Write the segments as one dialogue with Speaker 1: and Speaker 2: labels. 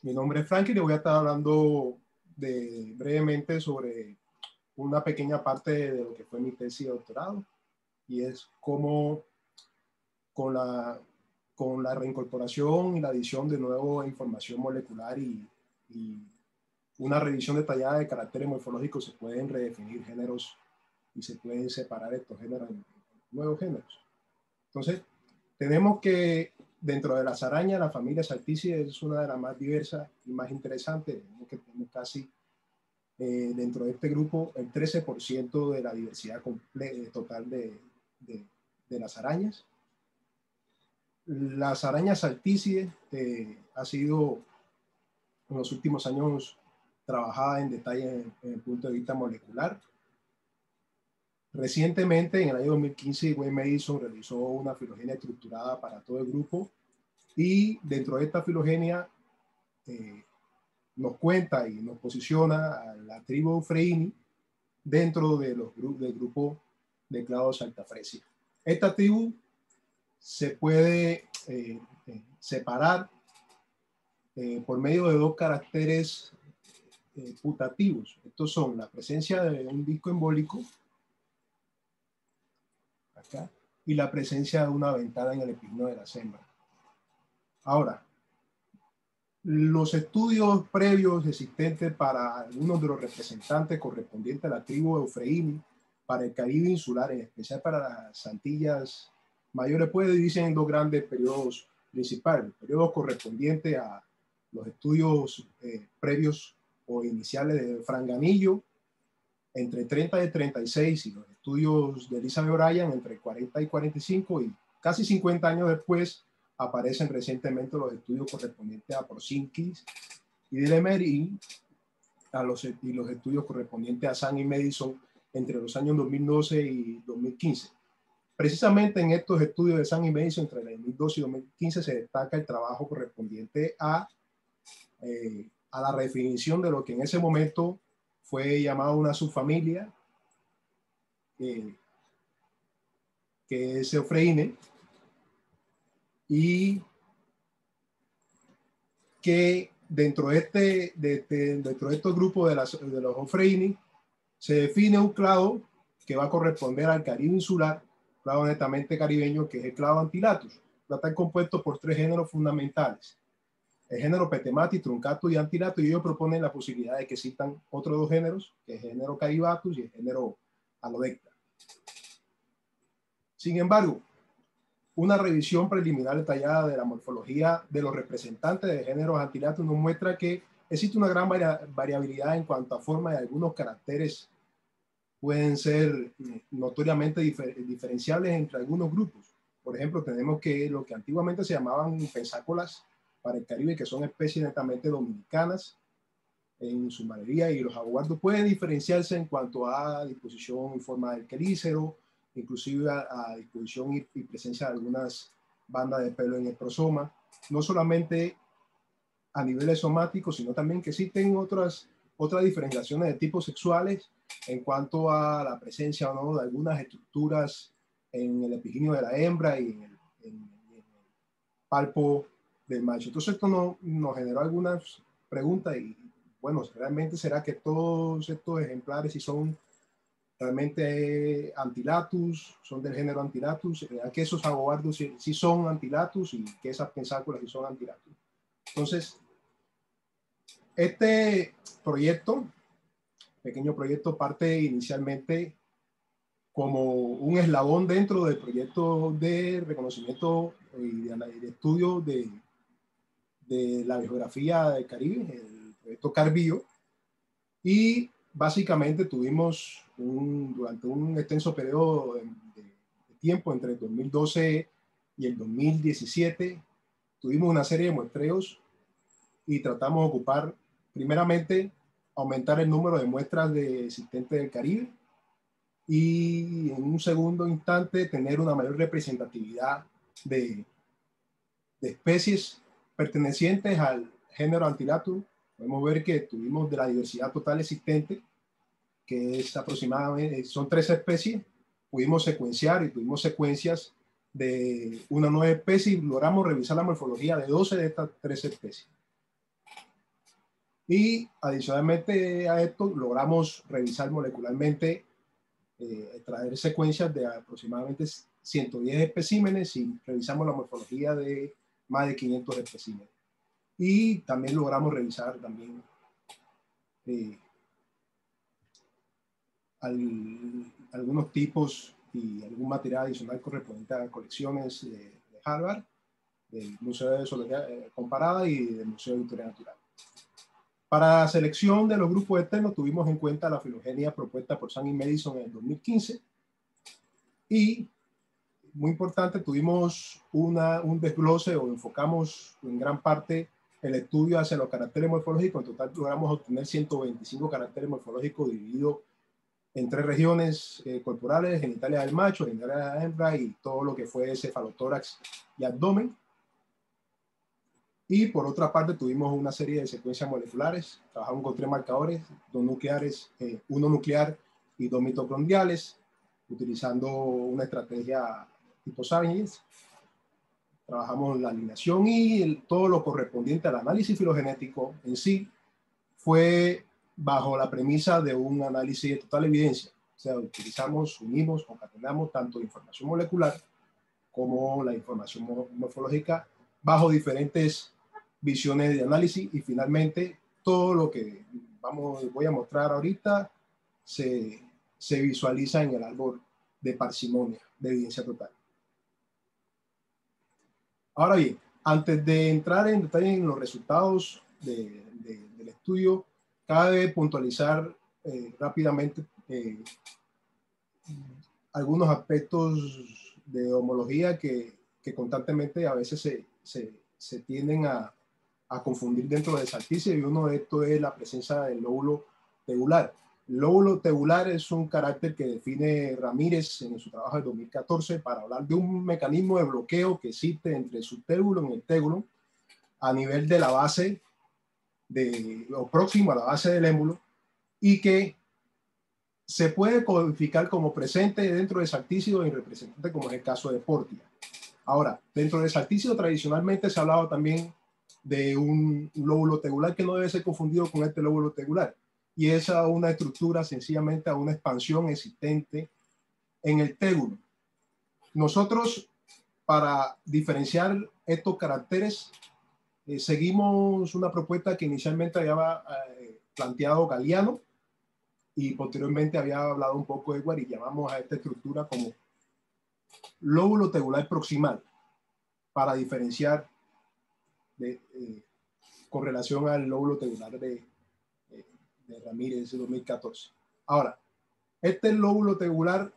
Speaker 1: Mi nombre es Frankie y le voy a estar hablando brevemente sobre una pequeña parte de lo que fue mi tesis de doctorado, y es cómo con la reincorporación y la adición de nueva información molecular y una revisión detallada de caracteres morfológicos se pueden redefinir géneros y se pueden separar estos géneros en nuevos géneros. Entonces, tenemos que dentro de las arañas, la familia Salticidae es una de las más diversas y más interesantes. Tenemos casi dentro de este grupo el 13% de la diversidad total de las arañas. Las arañas Salticidae ha sido en los últimos años trabajada en detalle en el punto de vista molecular. Recientemente, en el año 2015, Wayne Madison realizó una filogenia estructurada para todo el grupo, y dentro de esta filogenia nos cuenta y nos posiciona a la tribu Euphreyini dentro de del grupo de clados Saltafresia. Esta tribu se puede separar por medio de dos caracteres putativos. Estos son la presencia de un disco embólico acá y la presencia de una ventana en el epigno de la hembras. Ahora, los estudios previos existentes para algunos de los representantes correspondientes a la tribu Euphreyini para el Caribe insular, en especial para las Antillas Mayores, puede dividirse en dos grandes periodos principales. El periodo correspondiente a los estudios previos o iniciales de Franganillo, entre 30 y 36, y los estudios de Elizabeth O'Brien entre 40 y 45, y casi 50 años después aparecen recientemente los estudios correspondientes a Porzinkis y Delamere y los estudios correspondientes a Sang y Madison entre los años 2012 y 2015. Precisamente en estos estudios de Sang y Madison entre 2012 y 2015 se destaca el trabajo correspondiente a la redefinición de lo que en ese momento fue llamado una subfamilia, que es Euphreyini, y que dentro de estos grupos de los Euphreyini se define un clado que va a corresponder al Caribe insular, clado netamente caribeño, que es el clado Antilatus. Va a estar compuesto por tres géneros fundamentales: el género Petemati, Truncatus y Antilatus, y ellos proponen la posibilidad de que existan otros dos géneros, que es el género Caribatus y el género Alodecta. Sin embargo, una revisión preliminar detallada de la morfología de los representantes de géneros Antilatus nos muestra que existe una gran variabilidad en cuanto a forma, y algunos caracteres pueden ser notoriamente diferenciables entre algunos grupos. Por ejemplo, tenemos que lo que antiguamente se llamaban pensácolas para el Caribe, que son especies netamente dominicanas en su mayoría, y los jaguardos pueden diferenciarse en cuanto a disposición y forma del quelícero, inclusive a disposición y presencia de algunas bandas de pelo en el prosoma, no solamente a niveles somáticos, sino también que existen otras diferenciaciones de tipos sexuales en cuanto a la presencia o no de algunas estructuras en el epiginio de la hembra y en el palpo del macho. Entonces esto nos generó algunas preguntas, y bueno, realmente será que todos estos ejemplares, si son realmente Antilatus, son del género Antilatus, que esos jaguardos si son Antilatus, y que esas pensáculas si son Antilatus. Entonces, este proyecto, pequeño proyecto, parte inicialmente como un eslabón dentro del proyecto de reconocimiento y de estudio de la geografía del Caribe, el proyecto CARBIO, y básicamente tuvimos durante un extenso periodo de tiempo entre el 2012 y el 2017, tuvimos una serie de muestreos y tratamos de ocupar, primeramente, aumentar el número de muestras existentes del Caribe, y en un segundo instante tener una mayor representatividad de especies pertenecientes al género Antilatus. Podemos ver que tuvimos de la diversidad total existente, que es aproximadamente, son 13 especies, pudimos secuenciar y tuvimos secuencias de una nueva especie y logramos revisar la morfología de 12 de estas 13 especies. Y adicionalmente a esto, logramos revisar molecularmente, extraer secuencias de aproximadamente 110 especímenes y revisamos la morfología de más de 500 especímenes. Y también logramos revisar también algunos tipos y algún material adicional correspondiente a colecciones de Harvard, del Museo de Zoología Comparada y del Museo de Historia Natural. Para la selección de los grupos externos tuvimos en cuenta la filogenia propuesta por Sun y Madison en el 2015 y, muy importante, tuvimos un desglose o enfocamos en gran parte el estudio hacia los caracteres morfológicos. En total logramos obtener 125 caracteres morfológicos divididos en 3 regiones corporales: genitalia del macho, genitalia de la hembra y todo lo que fue cefalotórax y abdomen. Y por otra parte tuvimos una serie de secuencias moleculares. Trabajamos con 3 marcadores, 2 nucleares, 1 nuclear y 2 mitocondriales, utilizando una estrategia tipo Sargent. Trabajamos la alineación y todo lo correspondiente al análisis filogenético en sí fue bajo la premisa de un análisis de total evidencia. O sea, utilizamos, unimos, concatenamos tanto información molecular como la información morfológica bajo diferentes visiones de análisis, y finalmente todo lo que voy a mostrar ahorita se visualiza en el árbol de parsimonia de evidencia total. Ahora bien, antes de entrar en detalle en los resultados del estudio, cabe puntualizar rápidamente algunos aspectos de homología que constantemente a veces se tienden a confundir dentro de Saltice, y uno de estos es la presencia del lóbulo tegular. El lóbulo tegular es un carácter que define Ramírez en su trabajo de 2014 para hablar de un mecanismo de bloqueo que existe entre el subtégulo y el tégulo a nivel de la base o próximo a la base del émulo, y que se puede codificar como presente dentro de Saltícido y representante, como es el caso de Portia. Ahora, dentro de Saltícido tradicionalmente se ha hablado también de un lóbulo tegular que no debe ser confundido con este lóbulo tegular, y es una estructura sencillamente a una expansión existente en el tégulo. Nosotros, para diferenciar estos caracteres, seguimos una propuesta que inicialmente había planteado Galiano, y posteriormente había hablado un poco Edward, y llamamos a esta estructura como lóbulo tegular proximal, para diferenciar con relación al lóbulo tegular de Ramírez de 2014. Ahora, este lóbulo tegular,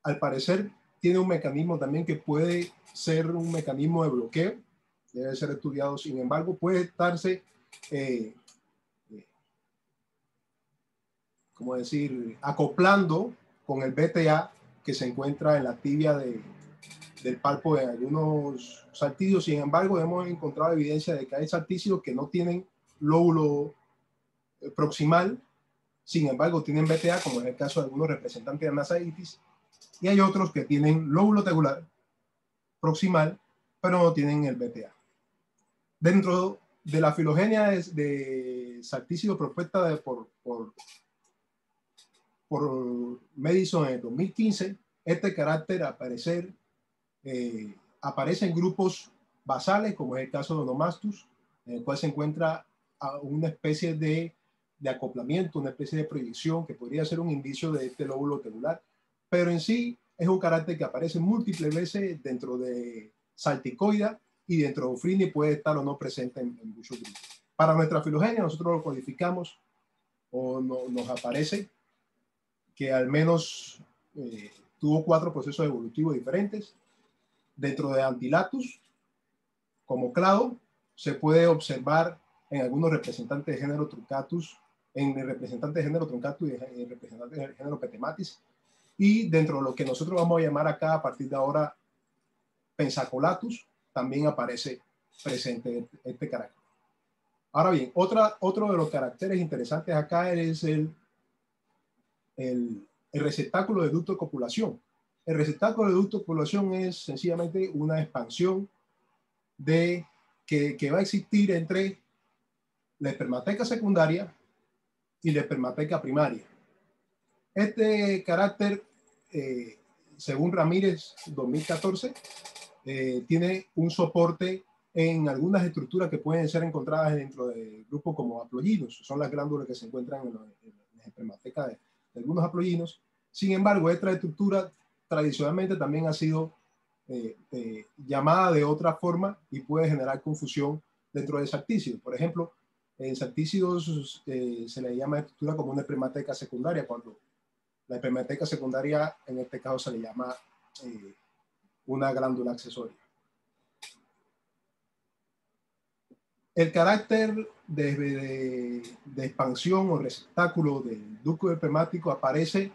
Speaker 1: al parecer, tiene un mecanismo también que puede ser un mecanismo de bloqueo, debe ser estudiado. Sin embargo, puede estarse ¿cómo decir?, acoplando con el BTA que se encuentra en la tibia del palpo de algunos saltídeos. Sin embargo, hemos encontrado evidencia de que hay saltídeos que no tienen lóbulo proximal, sin embargo tienen BTA, como es el caso de algunos representantes de Nasaitis, y hay otros que tienen lóbulo tegular proximal, pero no tienen el BTA. Dentro de la filogenia de saltícido propuesta por Madison en el 2015, este carácter aparece en grupos basales, como es el caso de Onomastus, en el cual se encuentra una especie de acoplamiento, una especie de proyección que podría ser un indicio de este lóbulo tegular, pero en sí es un carácter que aparece múltiples veces dentro de Salticoida, y dentro de Ofrini puede estar o no presente en muchos grupos. Para nuestra filogenia nosotros lo codificamos, o nos aparece que al menos tuvo 4 procesos evolutivos diferentes. Dentro de Antilatus, como clado, se puede observar en algunos representantes de género Truncatus, en el representante de género Truncatus y en el representante de género Petematis, y dentro de lo que nosotros vamos a llamar acá a partir de ahora Pensacolatus, también aparece presente este carácter. Ahora bien, otro de los caracteres interesantes acá es el receptáculo de ducto de copulación. El receptáculo de ducto de copulación es sencillamente una expansión que va a existir entre la espermateca secundaria y la espermateca primaria. Este carácter, según Ramírez 2014, tiene un soporte en algunas estructuras que pueden ser encontradas dentro de grupos como haploidinos, son las glándulas que se encuentran en las espermatecas de algunos haploidinos. Sin embargo, esta estructura tradicionalmente también ha sido llamada de otra forma y puede generar confusión dentro de Saltícidos. Por ejemplo, en Saltícidos se le llama estructura como una espermateca secundaria, cuando la espermateca secundaria en este caso se le llama una glándula accesoria. El carácter de expansión o receptáculo del ducto espermático aparece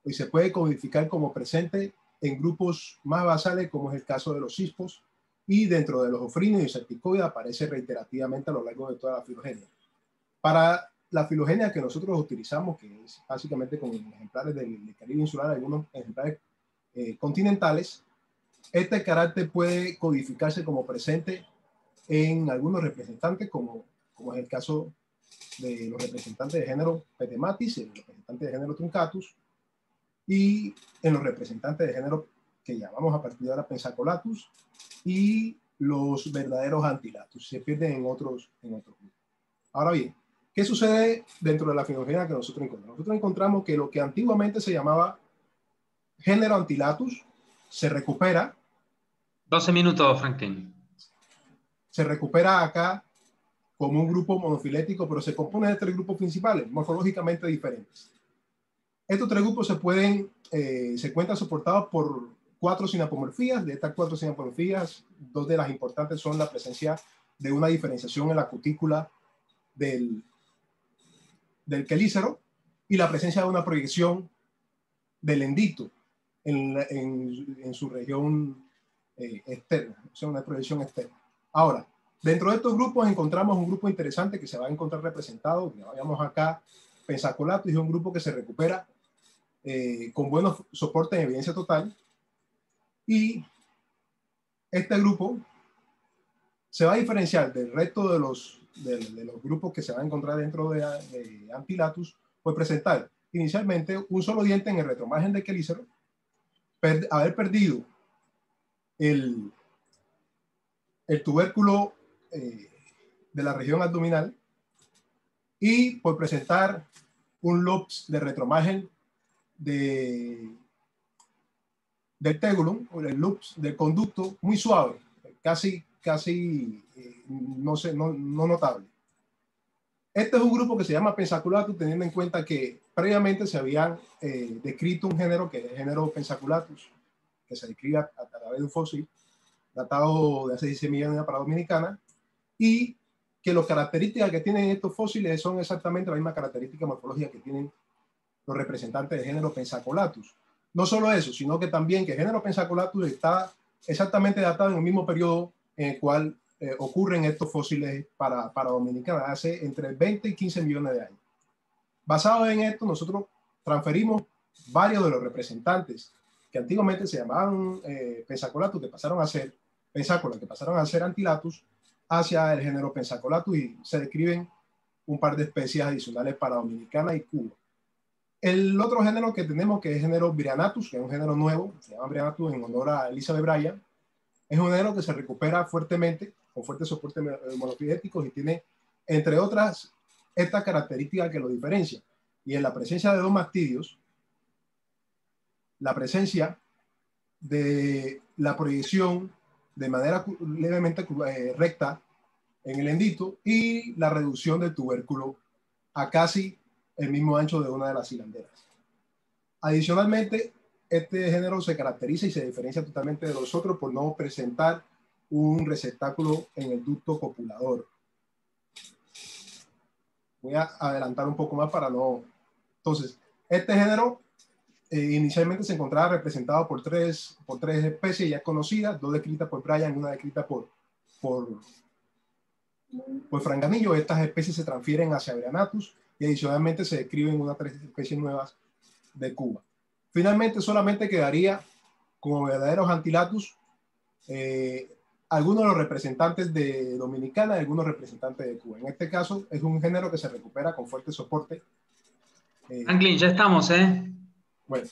Speaker 1: y se puede codificar como presente en grupos más basales, como es el caso de los cispos, y dentro de los ofrínidos y certicoides aparece reiterativamente a lo largo de toda la filogenia. Para la filogenia que nosotros utilizamos, que es básicamente con ejemplares del Caribe insular, algunos ejemplares continentales, este carácter puede codificarse como presente en algunos representantes, como es el caso de los representantes de género Petematis, el representante de género Truncatus, y en los representantes de género que llamamos a partir de ahora Pensacolatus, y los verdaderos Antilatus, se pierden en otros grupos. Ahora bien, ¿qué sucede dentro de la filogenia que nosotros encontramos? Nosotros encontramos que lo que antiguamente se llamaba género Antilatus se recupera.
Speaker 2: 12 minutos, Franklin.
Speaker 1: Se recupera acá como un grupo monofilético, pero se compone de 3 grupos principales, morfológicamente diferentes. Estos 3 grupos se encuentran soportados por 4 sinapomorfías. De estas 4 sinapomorfías, 2 de las importantes son la presencia de una diferenciación en la cutícula del quelícero y la presencia de una proyección del endito en su región externa, o sea, una proyección externa. Ahora, dentro de estos grupos encontramos un grupo interesante que se va a encontrar representado, ya vayamos acá, Pensacolatus, es un grupo que se recupera con buenos soportes en evidencia total, y este grupo se va a diferenciar del resto de los grupos que se van a encontrar dentro de Antilatus por presentar inicialmente un solo diente en el retromargen del quelícero, haber perdido el tubérculo de la región abdominal y por presentar un lobs de retromargen del tegulum, o el lobs del conducto muy suave, casi no notable. Este es un grupo que se llama Pensaculatus, teniendo en cuenta que previamente se habían descrito un género que es el género Pensaculatus, que se describe a través de un fósil datado de hace 16 millones de años para Dominicana, y que las características que tienen estos fósiles son exactamente la misma característica morfológica que tienen los representantes del género Pensacolatus. No solo eso, sino que también que el género Pensacolatus está exactamente datado en el mismo periodo en el cual ocurren estos fósiles para Dominicana, hace entre 20 y 15 millones de años. Basado en esto, nosotros transferimos varios de los representantes que antiguamente se llamaban Pensacolatus, que pasaron a ser Pensacola, que pasaron a ser Antilatus, hacia el género Pensacolatus, y se describen un par de especies adicionales para Dominicana y Cuba. El otro género que tenemos, que es el género Brianatus, que es un género nuevo, se llama Brianatus en honor a Elizabeth Bryan, es un género que se recupera fuertemente, con fuertes soportes monofiléticos, y tiene, entre otras, esta característica que lo diferencia, y en la presencia de 2 mastidios, la presencia de la proyección de manera levemente recta en el endito y la reducción del tubérculo a casi el mismo ancho de una de las hilanderas. Adicionalmente, este género se caracteriza y se diferencia totalmente de los otros por no presentar un receptáculo en el ducto copulador. Voy a adelantar un poco más para no... Entonces, este género inicialmente se encontraba representado por tres especies ya conocidas, 2 descritas por Bryan, una descrita por Franganillo. Estas especies se transfieren hacia Brianatus y adicionalmente se describen unas 3 especies nuevas de Cuba. Finalmente solamente quedaría como verdaderos Antilatus algunos de los representantes de Dominicana y algunos representantes de Cuba. En este caso es un género que se recupera con fuerte soporte.
Speaker 2: Franklin, ya estamos, ¿eh?
Speaker 1: Bueno,